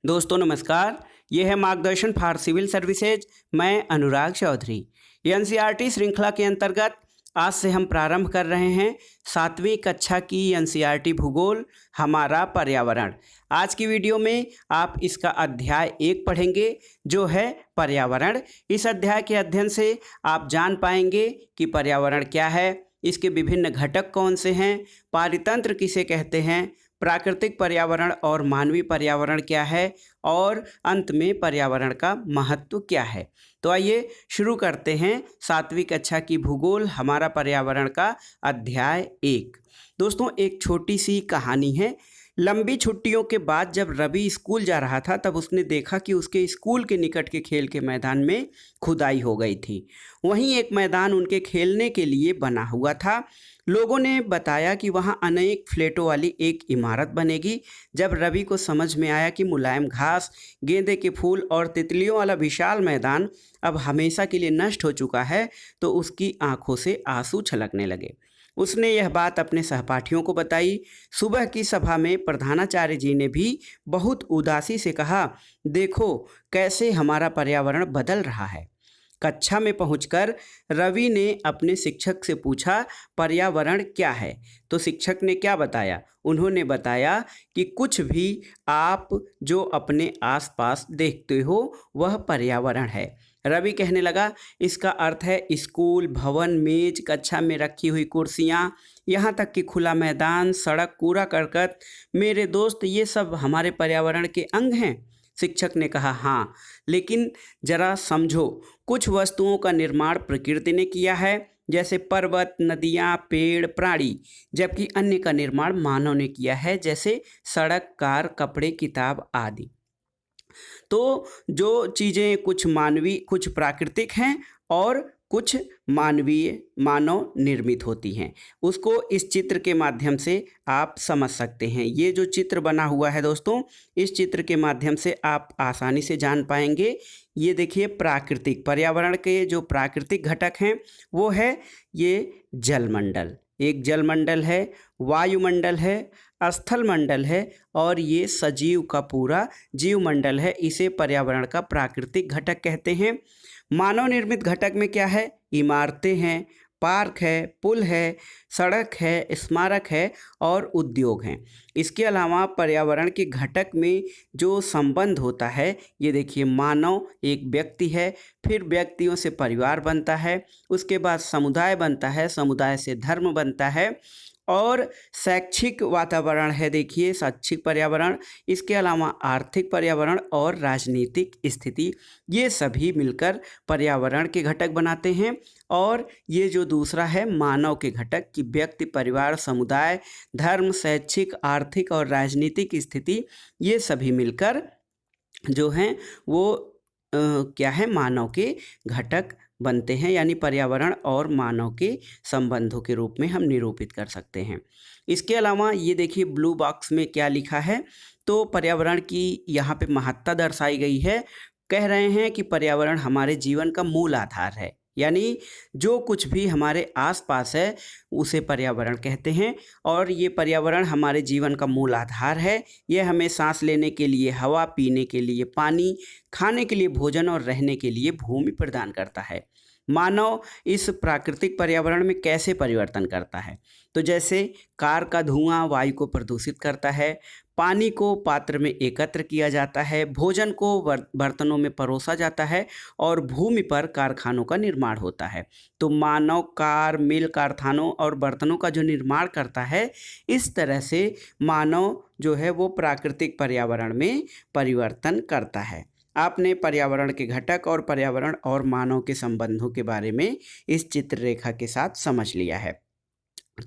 दोस्तों नमस्कार। ये है मार्गदर्शन फॉर सिविल सर्विसेज। मैं अनुराग चौधरी। एनसीईआरटी श्रृंखला के अंतर्गत आज से हम प्रारंभ कर रहे हैं 7वीं कक्षा की एनसीईआरटी भूगोल हमारा पर्यावरण। आज की वीडियो में आप इसका अध्याय 1 पढ़ेंगे जो है पर्यावरण। इस अध्याय के अध्ययन से आप जान पाएंगे कि पर्यावरण क्या है, इसके विभिन्न घटक कौन से हैं, पारितंत्र किसे कहते हैं, प्राकृतिक पर्यावरण और मानवीय पर्यावरण क्या है और अंत में पर्यावरण का महत्व क्या है। तो आइए शुरू करते हैं 7वीं कक्षा की भूगोल हमारा पर्यावरण का अध्याय 1। दोस्तों एक छोटी सी कहानी है। लंबी छुट्टियों के बाद जब रवि स्कूल जा रहा था तब उसने देखा कि उसके स्कूल के निकट के खेल के मैदान में खुदाई हो गई थी। वहीं एक मैदान उनके खेलने के लिए बना हुआ था। लोगों ने बताया कि वहां अनेक फ्लैटों वाली एक इमारत बनेगी। जब रवि को समझ में आया कि मुलायम घास, गेंदे के फूल और तितलियों वाला विशाल मैदान अब हमेशा के लिए नष्ट हो चुका है तो उसकी आंखों से आंसू छलकने लगे। उसने यह बात अपने सहपाठियों को बताई। सुबह की सभा में प्रधानाचार्य जी ने भी बहुत उदासी से कहा, देखो कैसे हमारा पर्यावरण बदल रहा है। कक्षा में पहुंचकर रवि ने अपने शिक्षक से पूछा, पर्यावरण क्या है? तो शिक्षक ने क्या बताया? उन्होंने बताया कि कुछ भी आप जो अपने आसपास देखते हो वह पर्यावरण है। रवि कहने लगा, इसका अर्थ है स्कूल, भवन, मेज, कक्षा में रखी हुई कुर्सियाँ, यहाँ तक कि खुला मैदान, सड़क, कूड़ा करकट। मेरे दोस्त, ये सब हमारे पर्यावरण के अंग हैं। शिक्षक ने कहा, हाँ, लेकिन जरा समझो, कुछ वस्तुओं का निर्माण प्रकृति ने किया है, जैसे पर्वत, नदियाँ, पेड़, प्राणी, जबकि अन्य का निर्माण मानव ने किया है, जैसे सड़क, कार, कपड़े, किताब आदि। तो जो चीज़ें कुछ मानवीय, कुछ प्राकृतिक हैं और कुछ मानवीय, मानव निर्मित होती हैं, उसको इस चित्र के माध्यम से आप समझ सकते हैं। ये जो चित्र बना हुआ है दोस्तों, इस चित्र के माध्यम से आप आसानी से जान पाएंगे। ये देखिए, प्राकृतिक पर्यावरण के जो प्राकृतिक घटक हैं वो है ये जलमंडल। एक जलमंडल है, वायुमंडल है, स्थल मंडल है और ये सजीव का पूरा जीवमंडल है। इसे पर्यावरण का प्राकृतिक घटक कहते हैं। मानव निर्मित घटक में क्या है? इमारतें हैं, पार्क है, पुल है, सड़क है, स्मारक है और उद्योग हैं। इसके अलावा पर्यावरण के घटक में जो संबंध होता है, ये देखिए, मानव एक व्यक्ति है, फिर व्यक्तियों से परिवार बनता है, उसके बाद समुदाय बनता है, समुदाय से धर्म बनता है और शैक्षिक वातावरण है, देखिए शैक्षिक पर्यावरण। इसके अलावा आर्थिक पर्यावरण और राजनीतिक स्थिति, ये सभी मिलकर पर्यावरण के घटक बनाते हैं। और ये जो दूसरा है मानव के घटक कि व्यक्ति, परिवार, समुदाय, धर्म, शैक्षिक, आर्थिक और राजनीतिक स्थिति, ये सभी मिलकर जो हैं वो क्या है, मानव के घटक बनते हैं, यानी पर्यावरण और मानव के संबंधों के रूप में हम निरूपित कर सकते हैं। इसके अलावा ये देखिए ब्लू बॉक्स में क्या लिखा है, तो पर्यावरण की यहाँ पे महत्ता दर्शाई गई है। कह रहे हैं कि पर्यावरण हमारे जीवन का मूल आधार है, यानी जो कुछ भी हमारे आसपास है उसे पर्यावरण कहते हैं और ये पर्यावरण हमारे जीवन का मूल आधार है। यह हमें सांस लेने के लिए हवा, पीने के लिए पानी, खाने के लिए भोजन और रहने के लिए भूमि प्रदान करता है। मानव इस प्राकृतिक पर्यावरण में कैसे परिवर्तन करता है? तो जैसे कार का धुआं वायु को प्रदूषित करता है, पानी को पात्र में एकत्र किया जाता है, भोजन को बर्तनों में परोसा जाता है और भूमि पर कारखानों का निर्माण होता है। तो मानव कार, मिल, कारखानों और बर्तनों का जो निर्माण करता है, इस तरह से मानव जो है वो प्राकृतिक पर्यावरण में परिवर्तन करता है। आपने पर्यावरण के घटक और पर्यावरण और मानव के संबंधों के बारे में इस चित्र रेखा के साथ समझ लिया है।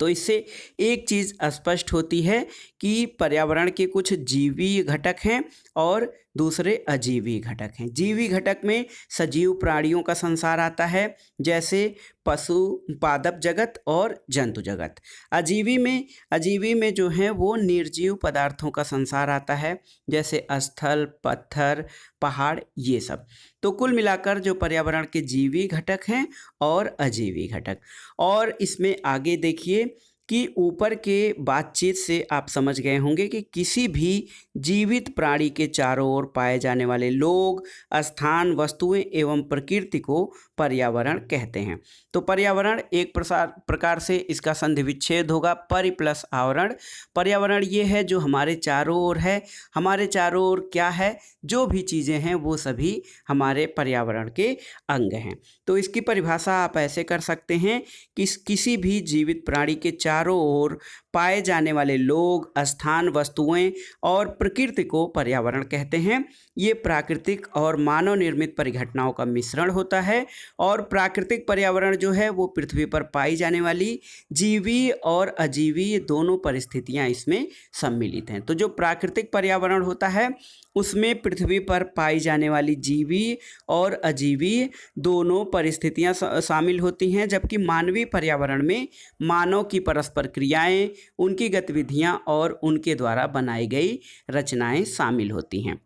तो इससे एक चीज़ स्पष्ट होती है कि पर्यावरण के कुछ जीवी घटक हैं और दूसरे अजीवी घटक हैं। जीवी घटक में सजीव प्राणियों का संसार आता है, जैसे पशु, पादप जगत और जंतु जगत। अजीवी में जो है वो निर्जीव पदार्थों का संसार आता है, जैसे स्थल, पत्थर, पहाड़, ये सब। तो कुल मिलाकर जो पर्यावरण के जीवी घटक हैं और अजीवी घटक। और इसमें आगे देखिए कि ऊपर के बातचीत से आप समझ गए होंगे कि किसी भी जीवित प्राणी के चारों ओर पाए जाने वाले लोग, स्थान, वस्तुएं एवं प्रकृति को पर्यावरण कहते हैं। तो पर्यावरण एक प्रकार से इसका संधि विच्छेद होगा, परि प्लस आवरण। पर्यावरण ये है जो हमारे चारों ओर है। हमारे चारों ओर क्या है? जो भी चीज़ें हैं वो सभी हमारे पर्यावरण के अंग हैं। तो इसकी परिभाषा आप ऐसे कर सकते हैं कि किसी भी जीवित प्राणी के चारों ओर पाए जाने वाले लोग, स्थान, वस्तुएं और प्रकृति को पर्यावरण कहते हैं। ये प्राकृतिक और मानव निर्मित परिघटनाओं का मिश्रण होता है और प्राकृतिक पर्यावरण जो है वो पृथ्वी पर पाई जाने वाली जीवी और अजीवी दोनों परिस्थितियां इसमें सम्मिलित हैं। तो जो प्राकृतिक पर्यावरण होता है उसमें पृथ्वी पर पाई जाने वाली जीवी और अजीवी दोनों परिस्थितियां शामिल होती हैं, जबकि मानवीय पर्यावरण में मानव की परस्पर क्रियाएं, उनकी गतिविधियां और उनके द्वारा बनाई गई रचनाएं शामिल होती हैं।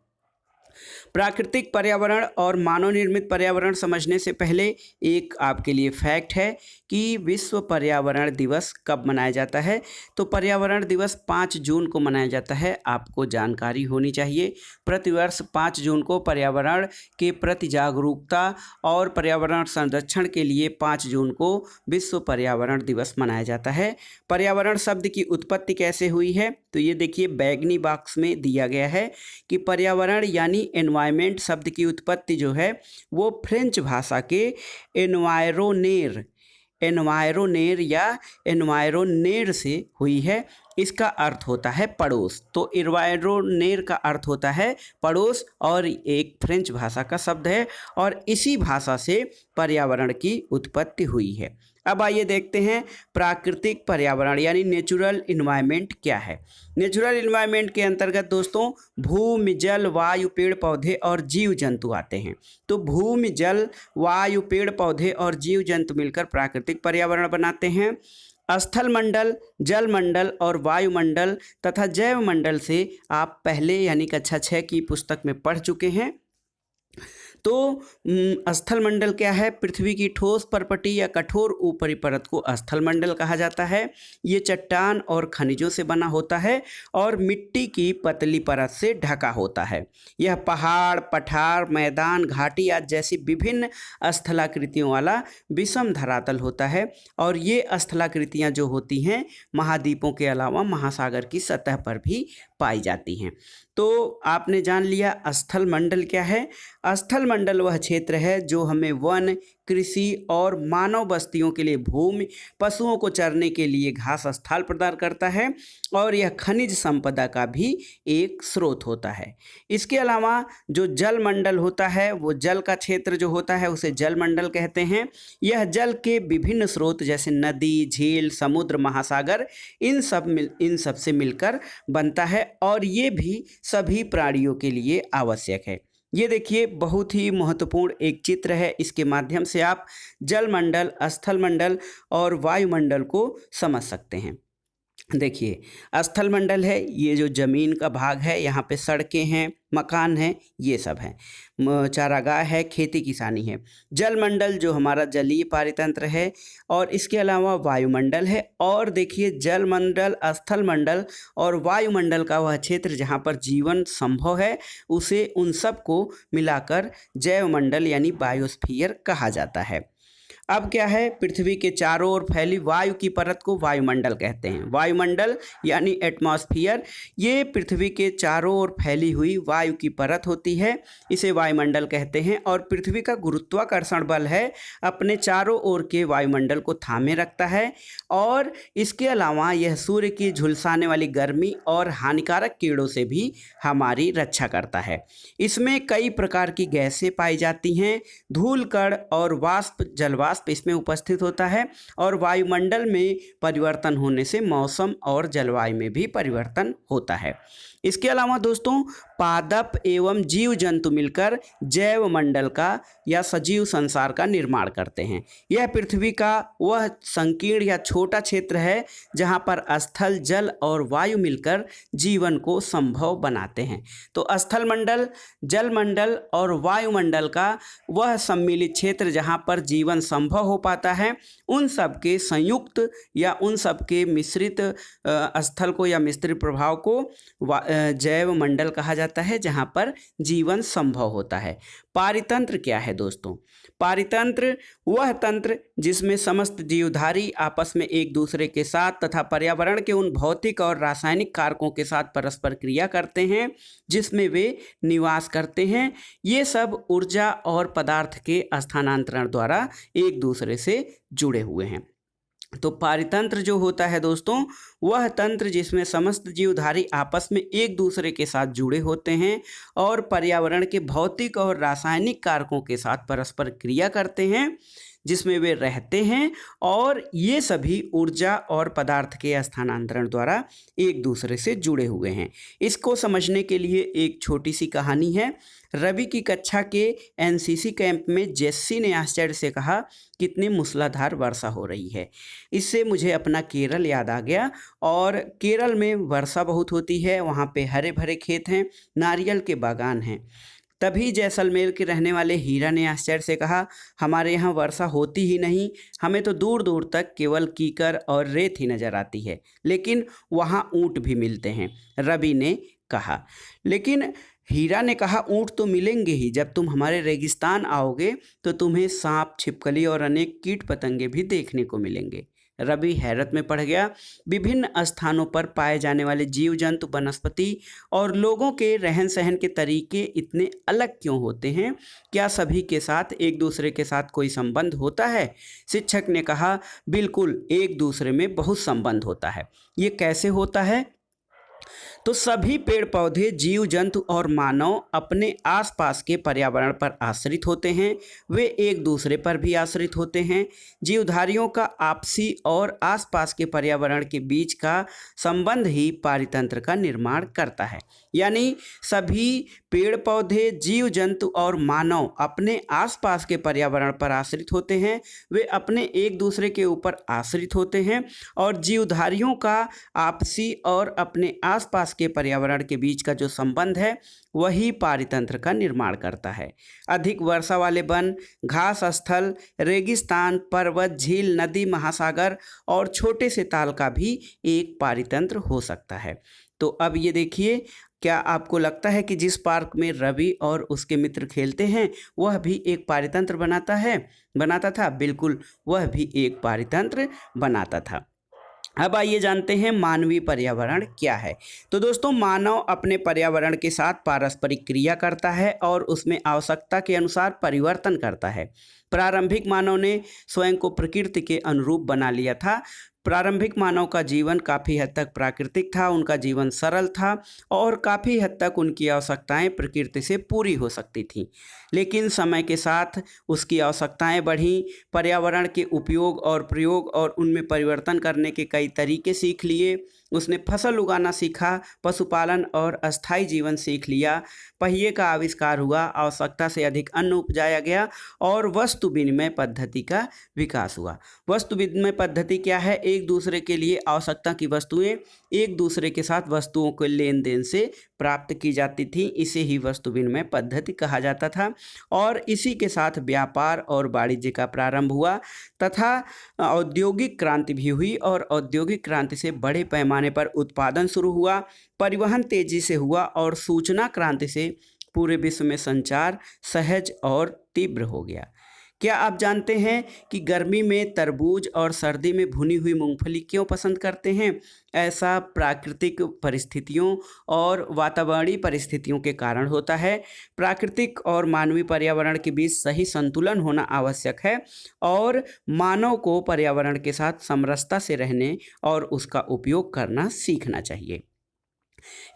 प्राकृतिक पर्यावरण और मानव निर्मित पर्यावरण समझने से पहले एक आपके लिए फैक्ट है कि विश्व पर्यावरण दिवस कब मनाया जाता है। तो पर्यावरण दिवस 5 जून को मनाया जाता है, आपको जानकारी होनी चाहिए। प्रतिवर्ष 5 जून को पर्यावरण के प्रति जागरूकता और पर्यावरण संरक्षण के लिए 5 जून को विश्व पर्यावरण दिवस मनाया जाता है। पर्यावरण शब्द की उत्पत्ति कैसे हुई है? तो ये देखिए बैगनी बॉक्स में दिया गया है कि पर्यावरण यानी एनवायरमेंट शब्द की उत्पत्ति जो है वो फ्रेंच भाषा के एनवायरोनेर या एनवायरोनेर से हुई है। इसका अर्थ होता है पड़ोस। तो एनवायरोनेर का अर्थ होता है पड़ोस और एक फ्रेंच भाषा का शब्द है और इसी भाषा से पर्यावरण की उत्पत्ति हुई है। अब आइए देखते हैं प्राकृतिक पर्यावरण यानी नेचुरल इन्वायरमेंट क्या है। नेचुरल इन्वायरमेंट के अंतर्गत दोस्तों भूमि, जल, वायु, पेड़ पौधे और जीव जंतु आते हैं। तो भूमि, जल, वायु, पेड़ पौधे और जीव जंतु मिलकर प्राकृतिक पर्यावरण बनाते हैं। स्थल मंडल, जल मंडल और वायुमंडल तथा जैव मंडल से आप पहले यानी कक्षा 6 की पुस्तक में पढ़ चुके हैं। तो स्थल मंडल क्या है? पृथ्वी की ठोस परपटी या कठोर ऊपरी परत को स्थल मंडल कहा जाता है। ये चट्टान और खनिजों से बना होता है और मिट्टी की पतली परत से ढका होता है। यह पहाड़, पठार, मैदान, घाटी आदि जैसी विभिन्न स्थलाकृतियों वाला विषम धरातल होता है और ये स्थलाकृतियाँ जो होती हैं महाद्वीपों के अलावा महासागर की सतह पर भी पाई जाती हैं। तो आपने जान लिया स्थल मंडल क्या है। स्थल मंडल वह क्षेत्र है जो हमें वन, कृषि और मानव बस्तियों के लिए भूमि, पशुओं को चरने के लिए घास स्थल प्रदान करता है और यह खनिज संपदा का भी एक स्रोत होता है। इसके अलावा जो जल मंडल होता है वो जल का क्षेत्र जो होता है उसे जल मंडल कहते हैं। यह जल के विभिन्न स्रोत जैसे नदी, झील, समुद्र, महासागर इन सब से मिलकर बनता है और ये भी सभी प्राणियों के लिए आवश्यक है। ये देखिए बहुत ही महत्वपूर्ण एक चित्र है, इसके माध्यम से आप जल मंडल, स्थल मंडल और वायुमंडल को समझ सकते हैं। देखिए स्थल मंडल है, ये जो ज़मीन का भाग है, यहाँ पे सड़कें हैं, मकान हैं, ये सब हैं, चारागाह है, खेती किसानी है। जल मंडल जो हमारा जलीय पारितंत्र है और इसके अलावा वायुमंडल है। और देखिए जल मंडल, स्थल मंडल और वायुमंडल का वह क्षेत्र जहाँ पर जीवन संभव है उसे उन सब को मिलाकर जैवमंडल यानी बायोस्फीयर कहा जाता है। अब क्या है? पृथ्वी के चारों ओर फैली वायु की परत को वायुमंडल कहते हैं। वायुमंडल यानी एटमॉस्फियर, ये पृथ्वी के चारों ओर फैली हुई वायु की परत होती है, इसे वायुमंडल कहते हैं। और पृथ्वी का गुरुत्वाकर्षण बल है अपने चारों ओर के वायुमंडल को थामे रखता है और इसके अलावा यह सूर्य की झुलसाने वाली गर्मी और हानिकारक कीड़ों से भी हमारी रक्षा करता है। इसमें कई प्रकार की गैसें पाई जाती हैं, धूल कण और वाष्प, जलवाष्प इसमें उपस्थित होता है और वायुमंडल में परिवर्तन होने से मौसम और जलवायु में भी परिवर्तन होता है। इसके अलावा दोस्तों पादप एवं जीव जंतु मिलकर जैव मंडल का या सजीव संसार का निर्माण करते हैं। यह पृथ्वी का वह संकीर्ण या छोटा क्षेत्र है जहाँ पर स्थल, जल और वायु मिलकर जीवन को संभव बनाते हैं। तो स्थल मंडल, जल मंडल और वायुमंडल का वह सम्मिलित क्षेत्र जहाँ पर जीवन संभव हो पाता है, उन सब के संयुक्त या उन सब के मिश्रित स्थल को या मिश्रित प्रभाव को जैव मंडल कहा जाता है, जहाँ पर जीवन संभव होता है। पारितंत्र क्या है दोस्तों? पारितंत्र वह तंत्र जिसमें समस्त जीवधारी आपस में एक दूसरे के साथ तथा पर्यावरण के उन भौतिक और रासायनिक कारकों के साथ परस्पर क्रिया करते हैं जिसमें वे निवास करते हैं। ये सब ऊर्जा और पदार्थ के स्थानांतरण द्वारा एक दूसरे से जुड़े हुए हैं। तो पारितंत्र जो होता है दोस्तों, वह तंत्र जिसमें समस्त जीवधारी आपस में एक दूसरे के साथ जुड़े होते हैं और पर्यावरण के भौतिक और रासायनिक कारकों के साथ परस्पर क्रिया करते हैं, जिसमें वे रहते हैं और ये सभी ऊर्जा और पदार्थ के स्थानांतरण द्वारा एक दूसरे से जुड़े हुए हैं। इसको समझने के लिए एक छोटी सी कहानी है। रवि की कक्षा के एनसीसी कैंप में जेस्सी ने आश्चर्य से कहा, कितनी मूसलाधार वर्षा हो रही है। इससे मुझे अपना केरल याद आ गया और केरल में वर्षा बहुत होती है, वहाँ पे हरे भरे खेत हैं, नारियल के बागान हैं। तभी जैसलमेर के रहने वाले हीरा ने आश्चर्य से कहा, हमारे यहाँ वर्षा होती ही नहीं, हमें तो दूर दूर तक केवल कीकर और रेत ही नज़र आती है, लेकिन वहाँ ऊँट भी मिलते हैं। रवि ने कहा। लेकिन हीरा ने कहा, ऊँट तो मिलेंगे ही, जब तुम हमारे रेगिस्तान आओगे तो तुम्हें सांप, छिपकली और अनेक कीट पतंगे भी देखने को मिलेंगे। रवि हैरत में पड़ गया। विभिन्न स्थानों पर पाए जाने वाले जीव जंतु, वनस्पति और लोगों के रहन सहन के तरीके इतने अलग क्यों होते हैं? क्या सभी के साथ एक दूसरे के साथ कोई संबंध होता है? शिक्षक ने कहा, बिल्कुल, एक दूसरे में बहुत संबंध होता है। ये कैसे होता है? तो सभी पेड़ पौधे, जीव जंतु और मानव अपने आसपास के पर्यावरण पर आश्रित होते हैं। वे एक दूसरे पर भी आश्रित होते हैं। जीवधारियों का आपसी और आसपास के पर्यावरण के बीच का संबंध ही पारितंत्र का निर्माण करता है। यानी सभी पेड़ पौधे, जीव जंतु और मानव अपने आसपास के पर्यावरण पर आश्रित होते हैं। वे अपने एक दूसरे के ऊपर आश्रित होते हैं और जीवधारियों का आपसी और अपने आसपास के पर्यावरण के बीच का जो संबंध है वही पारितंत्र का निर्माण करता है। अधिक वर्षा वाले वन, घास स्थल, रेगिस्तान, पर्वत, झील, नदी, महासागर और छोटे से ताल का भी एक पारितंत्र हो सकता है। तो अब ये देखिए, क्या आपको लगता है कि जिस पार्क में रवि और उसके मित्र खेलते हैं वह भी एक पारितंत्र बनाता था? बिल्कुल, वह भी एक पारितंत्र बनाता था। अब आइए जानते हैं मानवीय पर्यावरण क्या है। तो दोस्तों, मानव अपने पर्यावरण के साथ पारस्परिक क्रिया करता है और उसमें आवश्यकता के अनुसार परिवर्तन करता है। प्रारंभिक मानव ने स्वयं को प्रकृति के अनुरूप बना लिया था। प्रारंभिक मानव का जीवन काफ़ी हद तक प्राकृतिक था, उनका जीवन सरल था और काफ़ी हद तक उनकी आवश्यकताएं प्रकृति से पूरी हो सकती थीं। लेकिन समय के साथ उसकी आवश्यकताएं बढ़ीं, पर्यावरण के उपयोग और प्रयोग और उनमें परिवर्तन करने के कई तरीके सीख लिए। उसने फसल उगाना सीखा, पशुपालन और अस्थायी जीवन सीख लिया। पहिए का आविष्कार हुआ, आवश्यकता से अधिक अन्न उपजाया गया और वस्तु विनिमय पद्धति का विकास हुआ। वस्तु विनिमय पद्धति क्या है? एक दूसरे के लिए आवश्यकता की वस्तुएं एक दूसरे के साथ वस्तुओं के लेन देन से प्राप्त की जाती थी। इसे ही वस्तु विनिमय पद्धति कहा जाता था और इसी के साथ व्यापार और वाणिज्य का प्रारंभ हुआ तथा औद्योगिक क्रांति भी हुई और औद्योगिक क्रांति से बड़े पैमाने पर उत्पादन शुरू हुआ, परिवहन तेजी से हुआ और सूचना क्रांति से पूरे विश्व में संचार सहज और तीव्र हो गया। क्या आप जानते हैं कि गर्मी में तरबूज और सर्दी में भुनी हुई मूंगफली क्यों पसंद करते हैं? ऐसा प्राकृतिक परिस्थितियों और वातावरणीय परिस्थितियों के कारण होता है। प्राकृतिक और मानवीय पर्यावरण के बीच सही संतुलन होना आवश्यक है और मानव को पर्यावरण के साथ समरसता से रहने और उसका उपयोग करना सीखना चाहिए।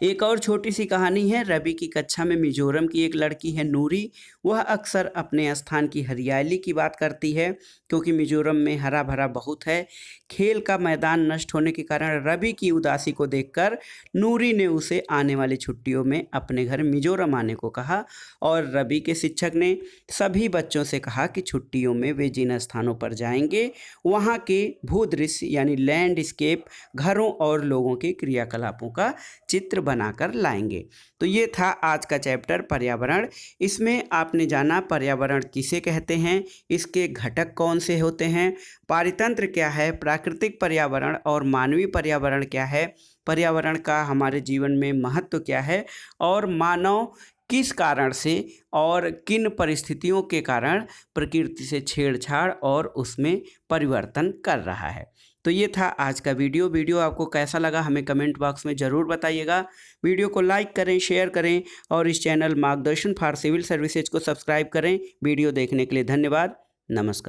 एक और छोटी सी कहानी है। रवि की कक्षा में मिजोरम की एक लड़की है नूरी। वह अक्सर अपने स्थान की हरियाली की बात करती है क्योंकि मिजोरम में हरा भरा बहुत है। खेल का मैदान नष्ट होने के कारण रवि की उदासी को देखकर नूरी ने उसे आने वाली छुट्टियों में अपने घर मिजोरम आने को कहा और रवि के शिक्षक ने सभी बच्चों से कहा कि छुट्टियों में वे जिन स्थानों पर जाएंगे वहाँ के भूदृश्य यानी लैंडस्केप, घरों और लोगों के क्रियाकलापों का चित्र बनाकर लाएंगे। तो ये था आज का चैप्टर पर्यावरण। इसमें आपने जाना पर्यावरण किसे कहते हैं, इसके घटक कौन से होते हैं, पारितंत्र क्या है, प्राकृतिक पर्यावरण और मानवीय पर्यावरण क्या है, पर्यावरण का हमारे जीवन में महत्व क्या है और मानव किस कारण से और किन परिस्थितियों के कारण प्रकृति से छेड़छाड़ और उसमें परिवर्तन कर रहा है। तो ये था आज का वीडियो आपको कैसा लगा हमें कमेंट बॉक्स में ज़रूर बताइएगा। वीडियो को लाइक करें, शेयर करें और इस चैनल मार्गदर्शन फॉर सिविल सर्विसेज को सब्सक्राइब करें। वीडियो देखने के लिए धन्यवाद। नमस्कार।